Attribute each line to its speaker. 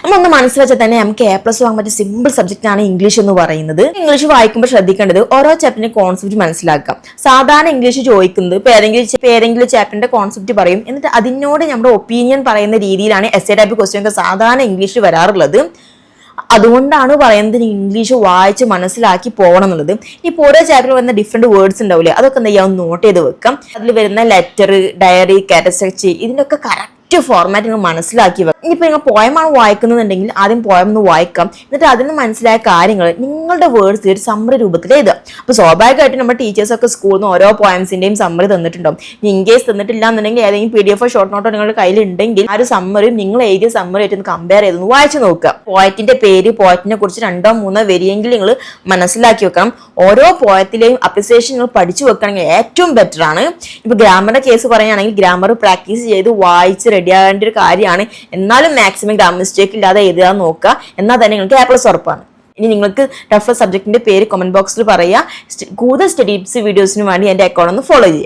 Speaker 1: നമ്മളൊന്ന് മനസ്സിലാച്ചാൽ തന്നെ നമുക്ക് A+ വാങ്ങാൻ പറ്റിയ സിമ്പിൾ സബ്ജക്റ്റ് ആണ് ഇംഗ്ലീഷ് എന്ന് പറയുന്നത്. ഇംഗ്ലീഷ് വായിക്കുമ്പോൾ ശ്രദ്ധിക്കേണ്ടത് ഓരോ ചാപ്റ്ററിന്റെ കോൺസെപ്റ്റ് മനസ്സിലാക്കാം. സാധാരണ ഇംഗ്ലീഷ് ചോദിക്കുന്നത് ഏതെങ്കിലും ചാപ്റ്ററിന്റെ കോൺസെപ്റ്റ് പറയും, എന്നിട്ട് അതിനോട് നമ്മുടെ ഒപ്പീനിയൻ പറയുന്ന രീതിയിലാണ് എസ്സേ ടൈപ്പ് ക്വസ്റ്റ്യൻ ഒക്കെ സാധാരണ ഇംഗ്ലീഷ് വരാറുള്ളത്. അതുകൊണ്ടാണ് പറയുന്നത് ഇംഗ്ലീഷ് വായിച്ച് മനസ്സിലാക്കി പോകണം എന്നുള്ളത്. ഇപ്പോൾ ഓരോ ചാപ്റ്ററിൽ വരുന്ന ഡിഫറെന്റ് വേർഡ്സ് ഉണ്ടാവില്ലേ, അതൊക്കെ എന്താ ചെയ്യാൻ നോട്ട് ചെയ്ത് വെക്കാം. അതിൽ വരുന്ന ലെറ്റർ, ഡയറി, കാറ്റസ്ട്രക്ചർ, ഇതിൻ്റെയൊക്കെ കറക്റ്റ് ഫോർമാറ്റ് നിങ്ങൾ മനസ്സിലാക്കി വെക്കാം. ഇനിയിപ്പോൾ നിങ്ങൾ പോയമാണ് വായിക്കുന്നുണ്ടെങ്കിൽ ആദ്യം പോയം ഒന്ന് വായിക്കാം, എന്നിട്ട് അതിൽ നിന്ന് മനസ്സിലായ കാര്യങ്ങൾ നിങ്ങളുടെ വേർഡ്സിൽ ഒരു സമ്മറി രൂപത്തിൽ എഴുതുക. അപ്പോൾ സ്വാഭാവികമായിട്ട് നമ്മുടെ ടീച്ചേഴ്സൊക്കെ സ്കൂളിൽ നിന്ന് ഓരോ പോയംസിന്റെയും സമ്മറി തന്നിട്ടുണ്ടാവും. ഇൻ കേസ് തന്നിട്ടില്ല എന്നുണ്ടെങ്കിൽ ഏതെങ്കിലും PDF ഷോർട്ട് നോട്ടോ നിങ്ങളുടെ കയ്യിൽ ഉണ്ടെങ്കിൽ ആ ഒരു സമ്മറിയും നിങ്ങൾ എഴുതിയ സമ്മറി ആയിട്ട് കമ്പയർ ചെയ്തൊന്ന് വായിച്ചു നോക്കുക. പോയറ്റിന്റെ പേര്, പോയറ്റിനെ കുറിച്ച് 2-3 വരിയെങ്കിലും നിങ്ങൾ മനസ്സിലാക്കി വെക്കണം. ഓരോ പോയത്തിലെയും അപ്രിസിയേഷൻ നിങ്ങൾ പഠിച്ചു വെക്കണമെങ്കിൽ ഏറ്റവും ബെറ്റർ ആണ്. ഇപ്പൊ ഗ്രാമറിന്റെ കേസ് പറയുകയാണെങ്കിൽ ഗ്രാമർ പ്രാക്ടീസ് ചെയ്ത് വായിച്ച് റെഡി ആകേണ്ട ഒരു കാര്യമാണ്. എന്നാലും മാക്സിമം ഗ്രാമർ മിസ്റ്റേക്ക് ഇല്ലാതെ എഴുതാൻ നോക്കുക. എന്നാൽ തന്നെ നിങ്ങൾക്ക് A+ ഉറപ്പാണ്. ഇനി നിങ്ങൾക്ക് ടഫ് സബ്ജക്റ്റിന്റെ പേര് കമന്റ് ബോക്സിൽ പറയുക. കൂടുതൽ സ്റ്റഡി ടിപ്സ് വീഡിയോസിന് വേണ്ടി എന്റെ അക്കൗണ്ട് ഒന്ന് ഫോളോ ചെയ്യുക.